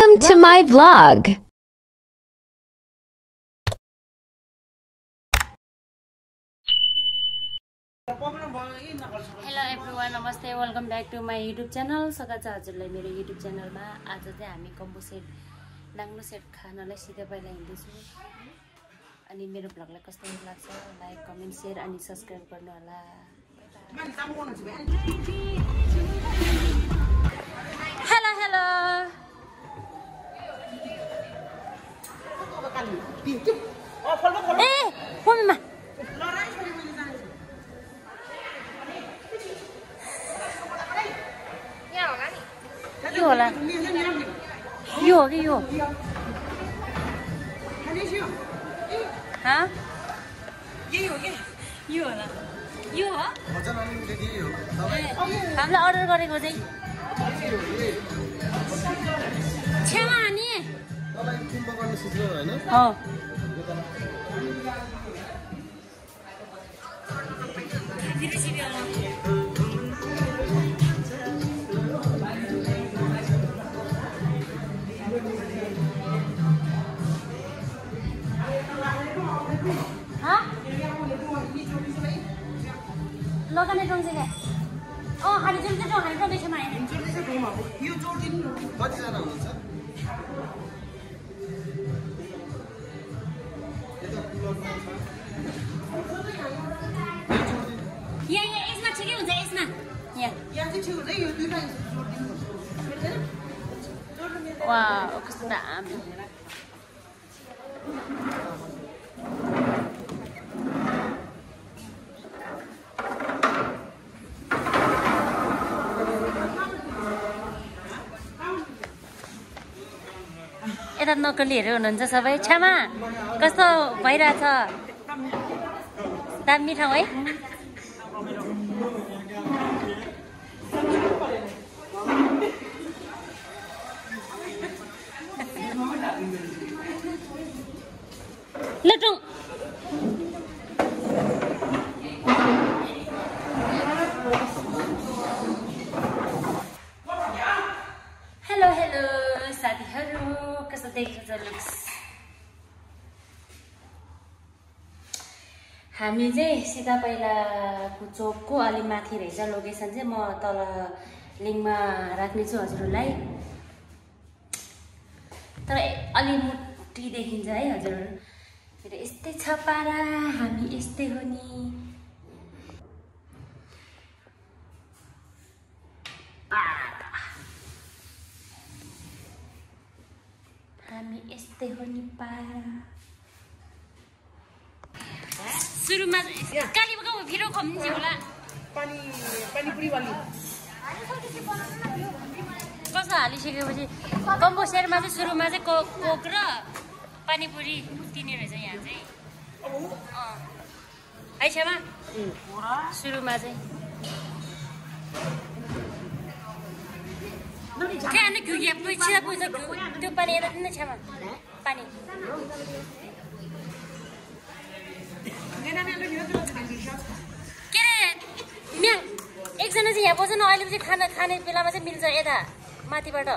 Welcome to my vlog. Hello everyone, namaste, welcome back to my YouTube channel. स्वागत छ हजुरलाई मेरो YouTube च्यानलमा। आज चाहिँ हामी कम्बो सेट नाङ्लो सेट खानलाई सिधै पहिला हिँड्दैछु। अनि मेरो भ्लगलाई कस्तो लाग्छ लाइक कमेन्ट शेयर अनि सब्स्क्राइब गर्नु होला। हेलो हेलो ए मम्मीमा यो होला यो हो कि यो हाँ यही हो कि यो होला यो हो हामीलाई अर्डर गरेको चाहिँ छेमा नि हो लगाने ड्रङ चाहिँ क्या हामी जुन चाहिँ ड्रङ हामी प्रदेशमा आएन यो जोडिदिनु कतिजना हुनुहुन्छ यहाँ यसमा ठिकै हुन्छ यसमा यहाँ चाहिँ ठिक हुन्छ यो दुईटा जोडिदिनु वाह कस्तो दामी यता नक्कलीहरू हुनुहुन्छ सबै छामा कस्तो भइरहेछ दामी ठाउँ है लटुङ हेलो हेलो साथीहरू कस्तो देख्छ लुक्स हामी चाहिँ सिधा पहिलाको चोकको अलि माथि रहेछ लोकेसन चाहिँ म तल लिङ्कमा राख्नेछु हजुरहरूलाई तर अलि मुट्टी देखिन्छ है हजुरहरू फेरि यस्तै छ पारा हामी यस्तै हो नि हामी यस्तै हो नि पारा सुरुमा कालीको भिडियो खम्दिन्छ होला पानीपुरी वाली कस्तो हालिसकेपछि कम्बो सेटमा चाहिँ सुरुमा चाहिँ कोक र पानीपुरी दिने रहेछ यहाँ चाहिँ है छेमा सुरुमा चाहिँ क्या घिउ पुग्छ त्यो पानी यता दिनु छेमा पानी के अरे म्याम एकजना चाहिँ यहाँ बस्छ न अहिले चाहिँ खाने बेलामा चाहिँ मिल्छ यता माथिबाट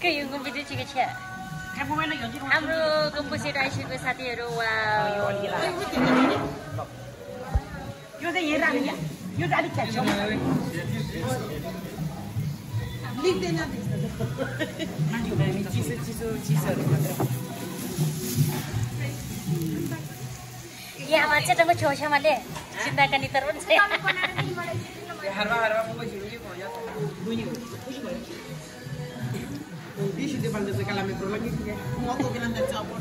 के यो कम्प्युटर ठिकै छ हाम्रो कम्बो सेट आइसकेको साथीहरू वा यो चाहिँ हेर यो चाहिँ अलिक च्याक्छ लिक्दैन चिसोहरू मात्र यहाँ मान्छेको छेउछाउमाले चिन्ताका नितर पनि छ Dici di fare delle me problemi che molto che non c'è poco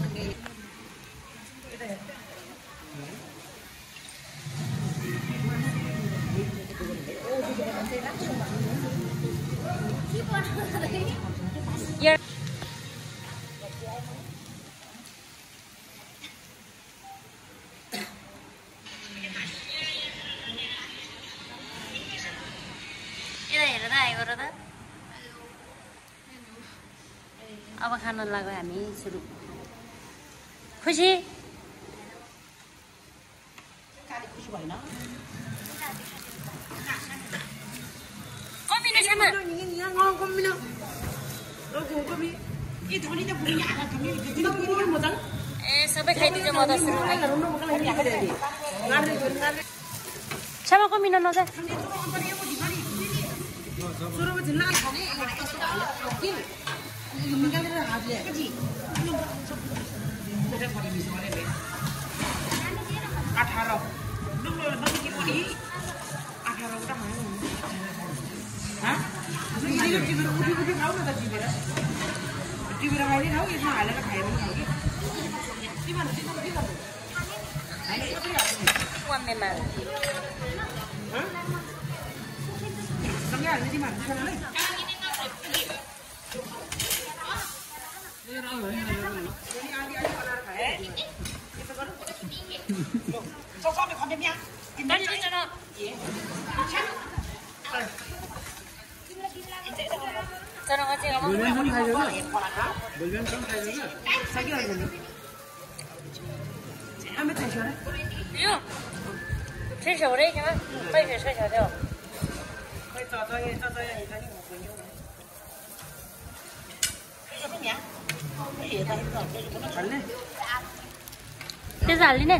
अब खान लाग्यो हामी सुरु खुसी खुसी भएन कमिन सामा कमिन कमि ए धनी त बुढी आला कमि किन बुढी मजा ए सबै खाइदिन्छ म त सामा कमिन नजा सुरुमा झिल्ला खाने कि निकालेर हातले के जी बेटा परि मिस गरे 18 नम्बर के पनि 18 वटा खानु ह यो टिबेर उठी खाऊ न त टिबेर खाइदिन खाऊ यसमा हालेर खाए पनि खाऊ कि तिमीहरु के गर्नु हाले कति हाल्नु वामेमा ह सँगै हाल्ने तिमीहरु सँगै त्यसो हाल्दिने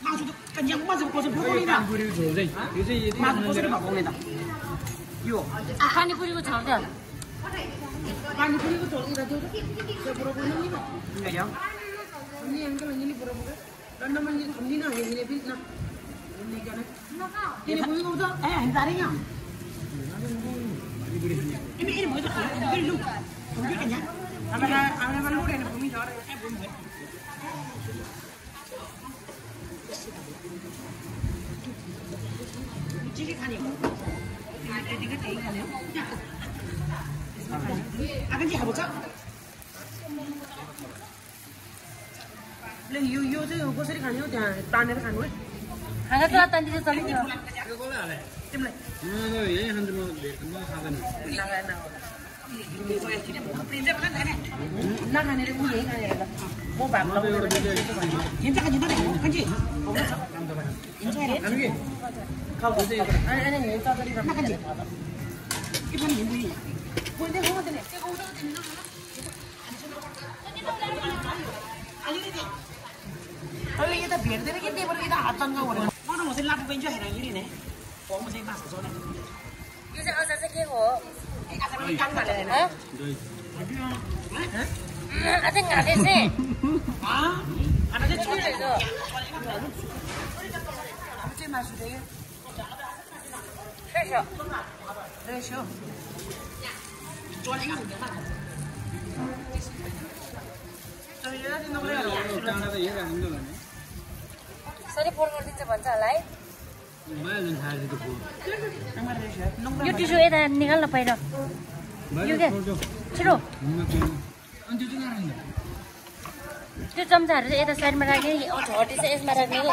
मासु कन्या मासु कसरी पकाउने त पुरी झोल चाहिँ यो चाहिँ यति मासु कसरी पकाउने त यो पानीपुरीको छाउ त पानीपुरीको झोल उता त्यो त्यो पुरो गर्नु नि त यो नि अंकल नि पुरो पुरो रन्ना मन नि न हेने बिल न नि गने ini punya kau tu, hentai nya. Ini punya tu, beri lu, beri kan ya. Apa lu ni bumi jauh, bumi. Jadi kan ni, tiga kan ni. Akan jadi apa cak? Le yo tu kau seri kan yo, tanah kan ni. Hangat lah tadi tu tadi tu. Timle. No, ये हम तो no खाते नहीं. ना खाने रे वो ये खाने रे. वो बाप लोग जिंदा का जिंदा kan ji. Enjoy रे. खाओ दे. अरे ये तो तरी ना kan ji. कितनी हिंदी. वो दे हो दे. अलि ये तो भेट्दैन के टेबल के त हात तन्का गरेर मलाई म चाहिँ लापु गइन्छ हेर यिनी ने म चाहिँ मास खाउँछु नि यो चाहिँ अझ चाहिँ के हो आज पनि काम गरे हैन अझै घाले चाहिँ अनि चाहिँ के रहेछ अब चाहिँ मासु चाहिँ फ्रेस फ्रेस हो चलेको हुँदैन चलेर दिन नगरे सरी फोन गरिदिन्छ भन्छ होला है मैं नहीं खाया तो फोन. यो टिस्यु यता निकाल्न पहिला यो के छिटो अंत तो ना रहेंगे. त्यो चम्चाहरू चाहिँ यता साइडमा राख्ने हटी चाहिँ यसमा राख्ने कि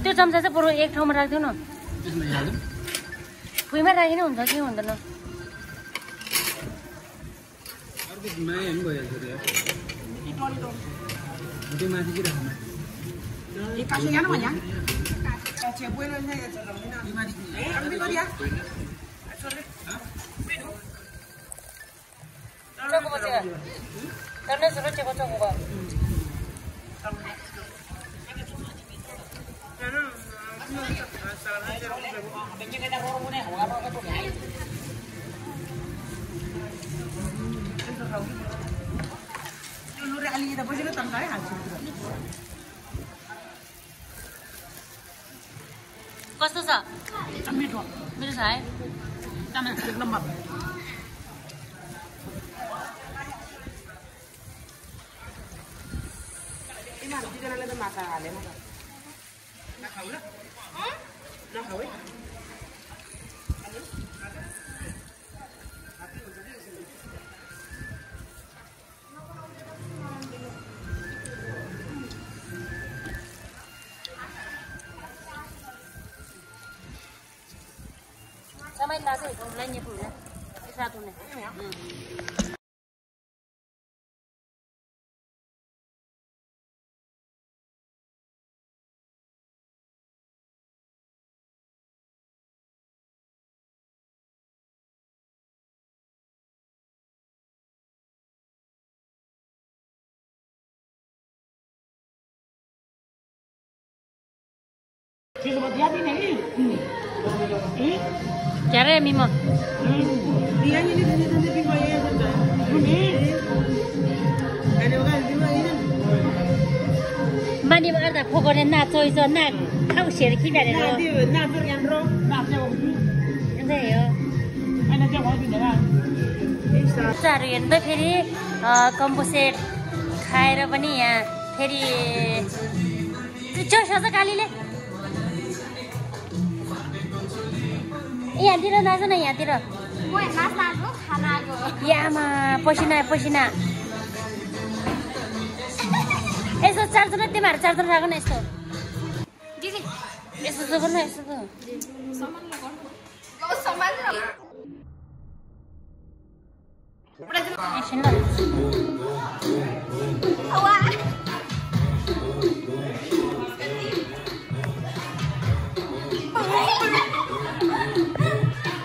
त्यो चम्चा चाहिँ बरु एक ठाउँमा राखिदिउ न इसमें याद. भुइँमा राखिने हुन्छ कि हुँदैन और कुछ मैं इन को याद कर यार. मुझे माची की रखना. ये काशी जाना मजा अच्छा bueno ya ya चलो ना कभी कर दिया चले चोको बचेगा करने सुनो चेको चोको का लुरे अलि त बसेर तन्काए हाल्छु कस्तो छ मिठो मेरो छ है एक नम्बर तिमीहरू दुईजनाले त माछा हालेन नखाऊ ल नखाऊ है Samay naso itong line niya po na. Isa ito na. Sino ba diyan din eh? Kaya rin, Mimo. Diyan ini tanda bimaya tanda. Ano ka bimaya? Mani ba kada poko na nato ito na kau share kita rin. Na tur yang ro, na siya ko. Ano yun? Ano siya ko din na. चार हेर्दा फेरि कम्पोसेट खाएर पनि यहाँ फेरि चर्छ त कालीले यहाँतिर नाच न यहाँतिर यहाँमा पसिना पसिना यसो चारजना तिमीहरू चारजना राख न यस्तो यस्तो जो गर्नु यस्तो एकछिन ल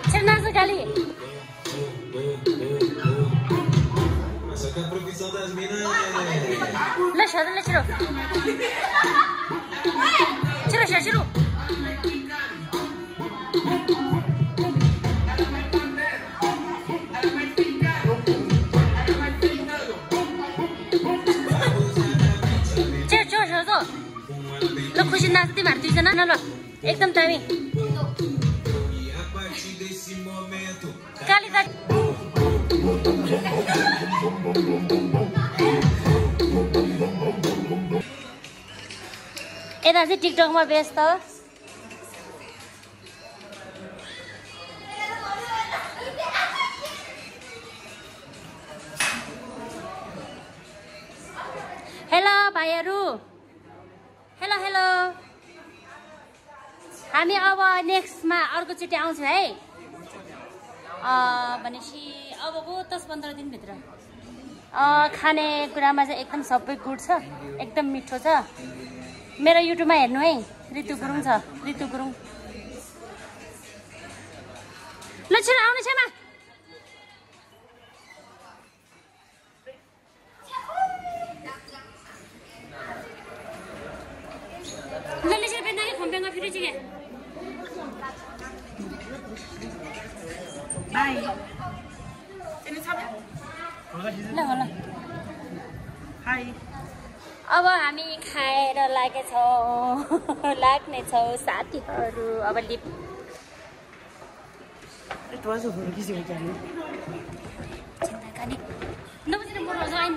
छिर नाच काली ल छोरा ल छिरो छिरो छिरो छिरो ल खुसी नाच्छ तिमीहरू दुईजना न ल एकदम दामी काली दाजु यता चाहिँ टिकटकमा व्यस्त हेलो भाइहरू हेलो हेलो हामी अब नेक्स्टमा अर्कोचोटि आउँछौँ है भनेपछि अबको 10-15 दिनभित्र खाने कुरामा चाहिँ एकदम सबै गुड छ एकदम मिठो छ मेरो युट्युबमा हेर्नु है ऋतु गुरुङ छ ऋतु गुरुङ ल छिटो आउनु छमा ले छिटो बेच्दा कि खम्पेङमा फेरि चाहिँ बाई ल ल हाई अब हामी खाएर लाग्नेछौँ साथीहरू अब लिप चिन्ता कानी नबुझेर बोलाउँछ आइन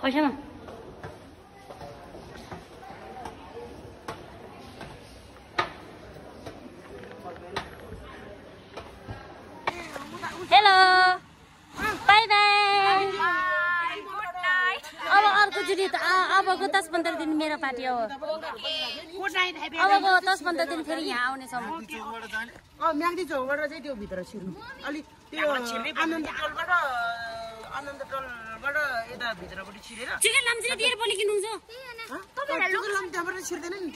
खैसामा हेलो बाई बाई अब अर्कोचोटि अबको 10-15 दिन मेरो पार्टी हो अबको 10-15 दिन फेरि यहाँ आउनेछौँ म्याग्दी चौकबाट चाहिँ त्यो भित्र छिर्नु अलि त्यो आनन्द टोलबाट यता भित्रपट्टि छिरेर चिकन लाम्ची दिएर पनि किन्नुहुन्छ त्यहाँबाट छिर्दैन नि